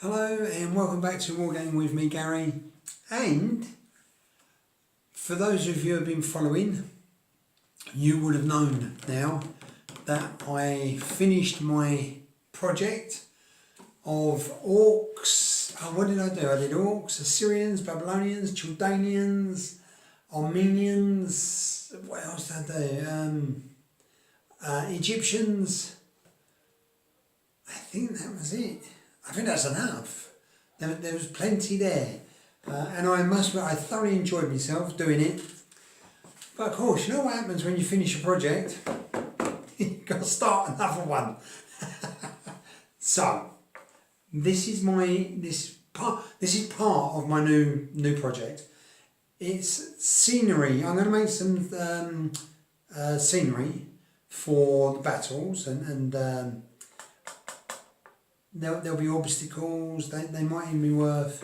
Hello and welcome back to Wargaming with me, Gary. And for those of you who have been following, you would have known now that I finished my project of orcs. What did I do? I did orcs, Assyrians, Babylonians, Chaldeans, Armenians. What else did I do? Egyptians. I think that was it. I think that's enough. There was plenty there. And I must admit, I thoroughly enjoyed myself doing it. But of course, you know what happens when you finish a project? You've got to start another one. So, this is part of my new project. It's scenery. I'm going to make some scenery for the battles and there'll be obstacles. They might even be worth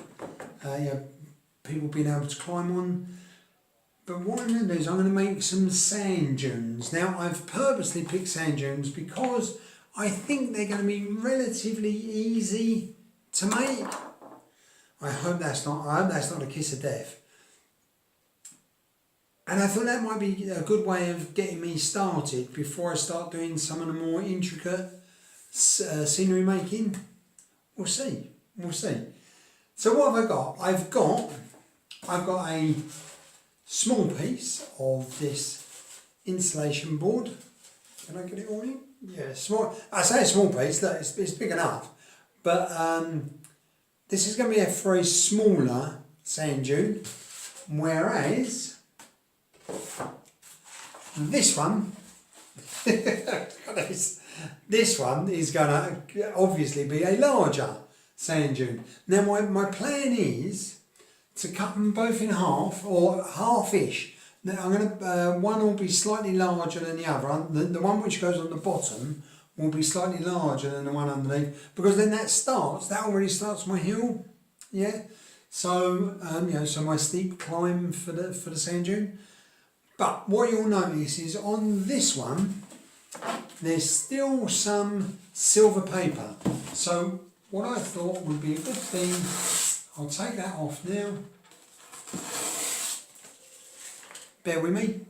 people being able to climb on. But what I'm going to do is I'm going to make some sand dunes. Now I've purposely picked sand dunes because I think they're going to be relatively easy to make. I hope that's not a kiss of death. And I thought that might be a good way of getting me started before I start doing some of the more intricate scenery making. We'll see. So what have I got? I've got a small piece of this insulation board. Can I get it all in? Yeah, small. I say a small piece. Look, it's big enough, but this is going to be for a smaller sand dune, whereas this one. This one is going to obviously be a larger sand dune. Now my plan is to cut them both in half, or half-ish. Now I'm going to, one will be slightly larger than the other. The one which goes on the bottom will be slightly larger than the one underneath, because then that already starts my hill. Yeah. So so my steep climb for the sand dune. But what you'll notice is on this one, there's still some silver paper. So what I thought would be a good thing, I'll take that off now. Bear with me.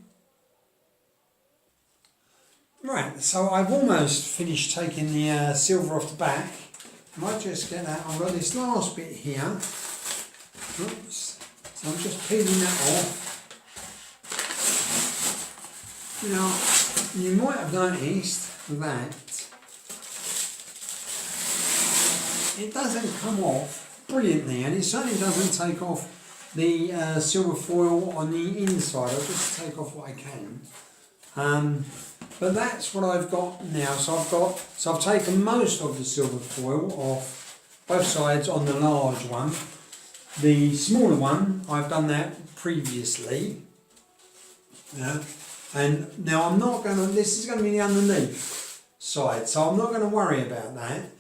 Right, so I've almost finished taking the silver off the back. I might just get that. I've got this last bit here. Oops. So I'm just peeling that off. Now, you might have noticed that it doesn't come off brilliantly, and it certainly doesn't take off the silver foil on the inside. I'll just take off what I can. But that's what I've got now. So I've taken most of the silver foil off both sides on the large one. The smaller one, I've done that previously. Yeah. And now I'm not going to, this is going to be the underneath side, so I'm not going to worry about that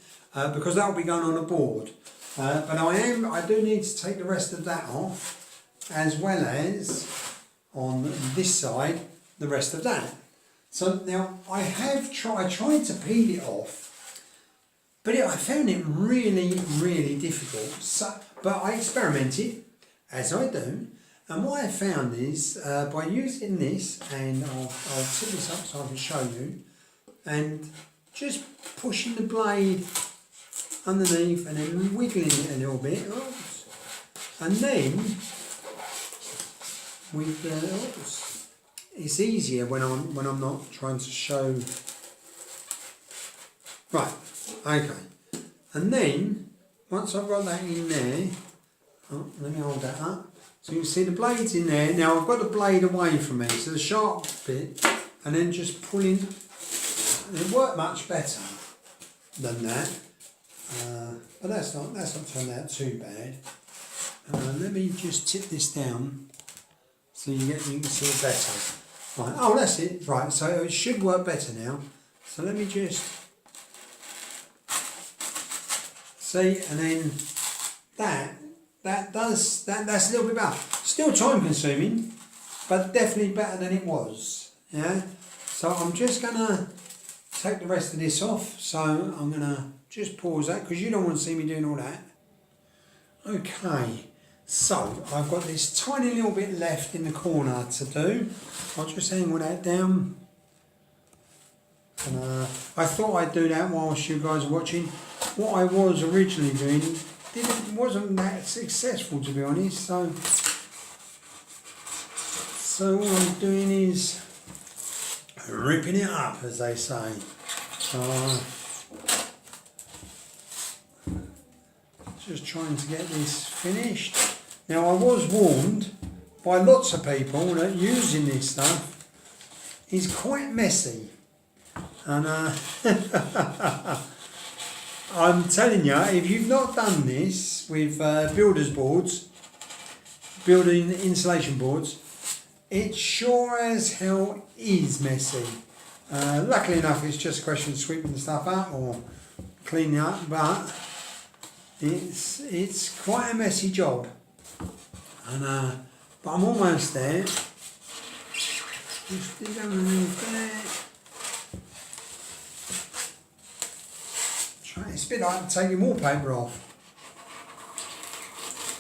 because that will be going on a board. But I do need to take the rest of that off, as well as on this side, the rest of that. So now I tried to peel it off, but I found it really, really difficult. But I experimented, as I do. And what I found is, by using this, and I'll tip this up so I can show you, and just pushing the blade underneath and then wiggling it a little bit, oops, and then with the, oops, it's easier when I'm not trying to show. Right, okay, and then once I've got that in there, let me hold that up. So you can see the blade's in there. Now I've got the blade away from me, so the sharp bit, and then just pulling. It worked much better than that, but that's not turned out too bad. Let me just tip this down so you can see it better. Right. Oh, that's it. Right. So it should work better now. So let me just see, and then that's a little bit better. Still time consuming, but definitely better than it was. Yeah. So I'm just gonna take the rest of this off. So I'm gonna just pause that because you don't want to see me doing all that. Okay, so I've got this tiny little bit left in the corner to do. I'll just angle that down. And I thought I'd do that whilst you guys are watching. What I was originally doing wasn't that successful, to be honest. So all I'm doing is ripping it up, as they say. Just trying to get this finished. Now I was warned by lots of people that using this stuff is quite messy. And I'm telling you, if you've not done this with builders boards, building insulation boards, it sure as hell is messy. Luckily enough, it's just a question of sweeping the stuff up or cleaning up, but it's quite a messy job. And but I'm almost there. Just dig underneath there. It's a bit like taking wallpaper off,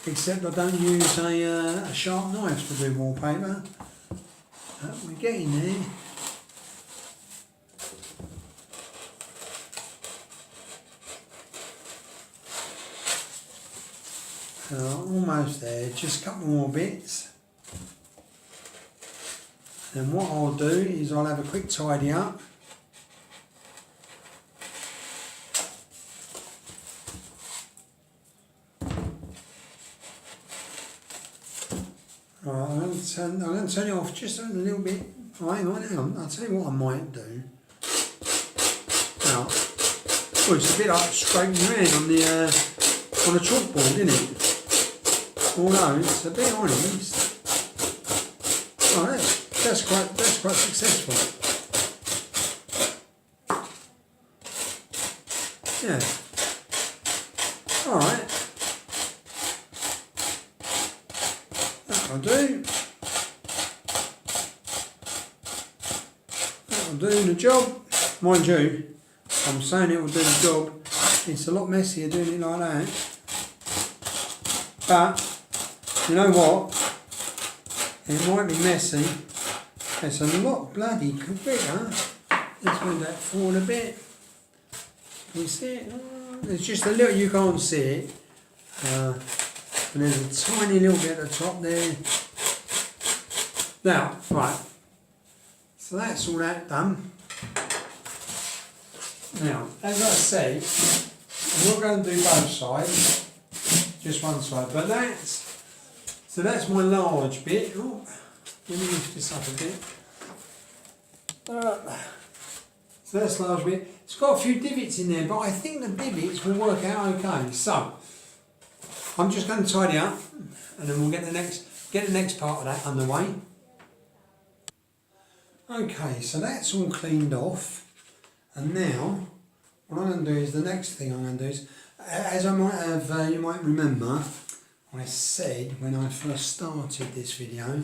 except I don't use a sharp knife to do wallpaper. But we're getting there. Almost there, just a couple more bits. And what I'll do is I'll have a quick tidy up. Right, I'm going to turn it off just a little bit. Right, hang on. I'll tell you what I might do. Now, well, it's a bit like scraping your hand on a chalkboard, isn't it? Although it's a bit honest. Oh, that's quite successful. Yeah. All right. That'll do. That'll do the job. Mind you, I'm saying it will do the job. It's a lot messier doing it like that. But you know what? It might be messy. It's a lot bloody better. Let's move that forward a bit. Can you see it? There's just a little, you can't see it. And there's a tiny little bit at the top there. Now, right. So that's all that done. Now, as I said, I'm not going to do both sides. Just one side. But that's my large bit. Oh, let me lift this up a bit. So that's the large bit. It's got a few divots in there, but I think the divots will work out okay. So I'm just going to tidy up, and then we'll get the next part of that underway. Okay, so that's all cleaned off, and now what I'm going to do is the next thing I'm going to do is, as I might have, you might remember, I said when I first started this video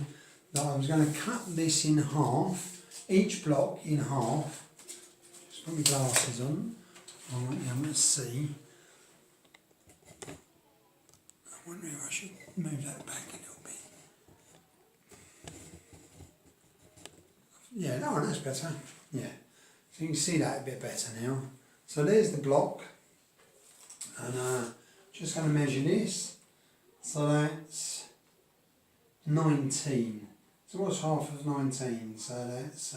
that I was going to cut this in half, each block in half. Just put my glasses on. Alright, now let's see. I wonder if I should move that back a little bit. Yeah, no, that's better. Yeah, so you can see that a bit better now. So there's the block, and just going to measure this. So that's 19. So what's half of 19? So that's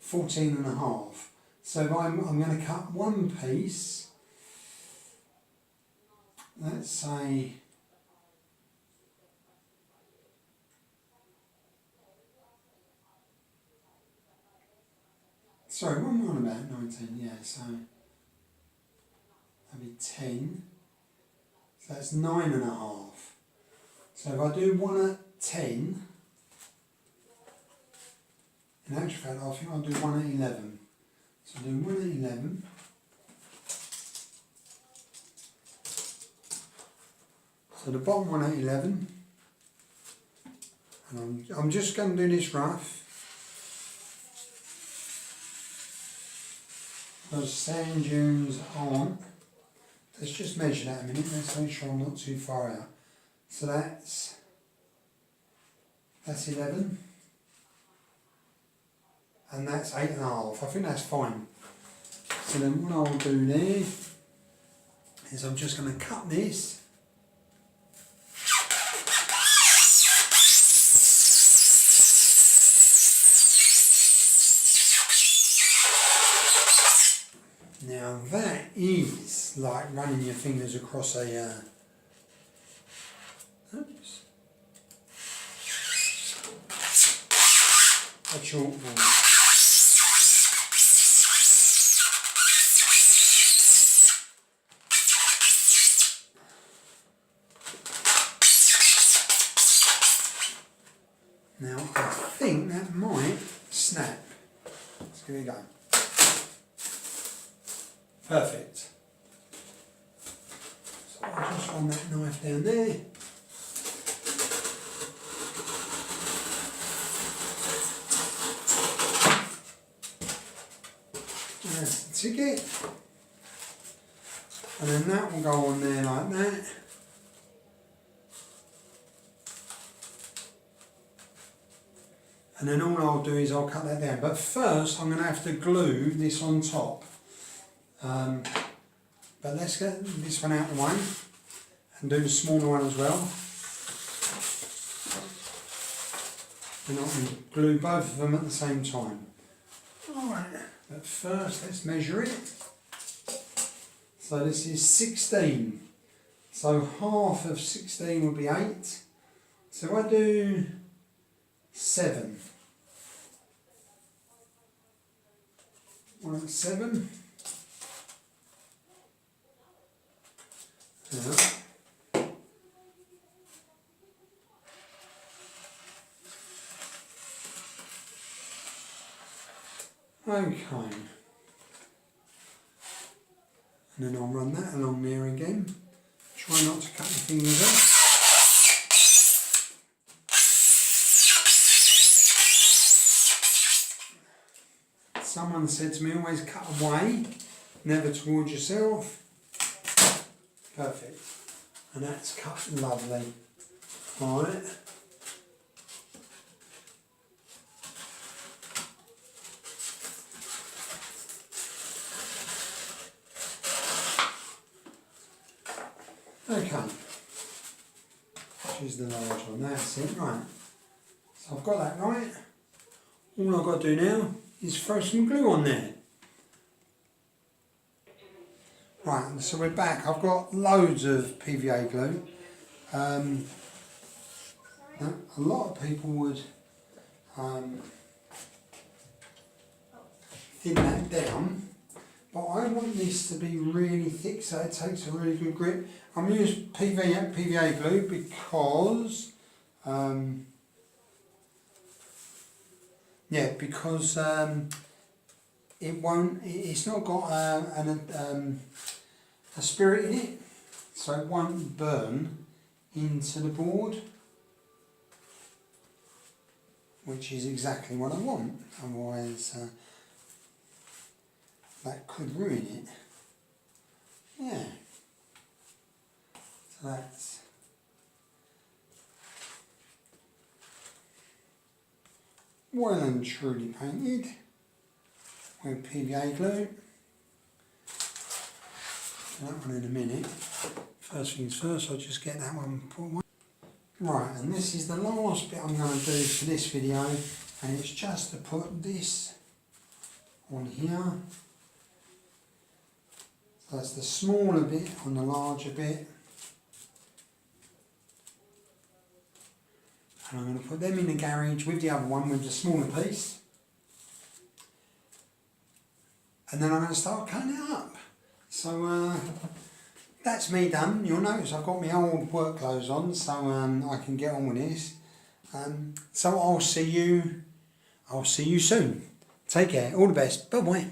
14 and a half. So if I'm going to cut one piece, let's say sorry, what am I on about? 19, yeah, so that'd be 10. So that's 9 and a half. So if I do one at 10, in actual fact, I think I'll do one at 11. So I'll do one at 11. So the bottom one at 11. And I'm just going to do this rough. Those sand dunes aren't let's just measure that a minute. Let's make sure I'm not too far out. So that's 11. And that's 8.5. I think that's fine. So then what I'll do there is I'm just going to cut this. Now that is like running your fingers across a chalkboard. Now I think that might snap. Let's give it a go. Perfect. So I'll just run that knife down there. That's the ticket. And then that will go on there like that. And then all I'll do is I'll cut that down. But first I'm going to have to glue this on top. But let's get this one out of the way and do the smaller one as well. And I can glue both of them at the same time. Alright, but first let's measure it. So this is 16. So half of 16 would be 8. So if I do 7. 7. Yeah. Okay. And then I'll run that along there again. Try not to cut your fingers off. Someone said to me, always cut away, never towards yourself. Perfect. And that's cut lovely. Alright. Okay. Choose the large one, that's it, right. So I've got that right. All I've got to do now is throw some glue on there. Right, so we're back. I've got loads of PVA glue. A lot of people would thin that down, but I want this to be really thick so it takes a really good grip. I'm using PVA glue because it's not got a spirit in it, so it won't burn into the board, which is exactly what I want. Otherwise that could ruin it. Yeah, so that's well and truly painted with PVA glue. That one in a minute. First things first, I'll just get that one put away. Right, and this is the last bit I'm going to do for this video, and it's just to put this on here. So that's the smaller bit on the larger bit. And I'm going to put them in the garage with the other one with the smaller piece. And then I'm going to start cutting it up. So that's me done. You'll notice I've got my old work clothes on, so I can get on with this. So I'll see you soon. Take care. All the best. Bye bye.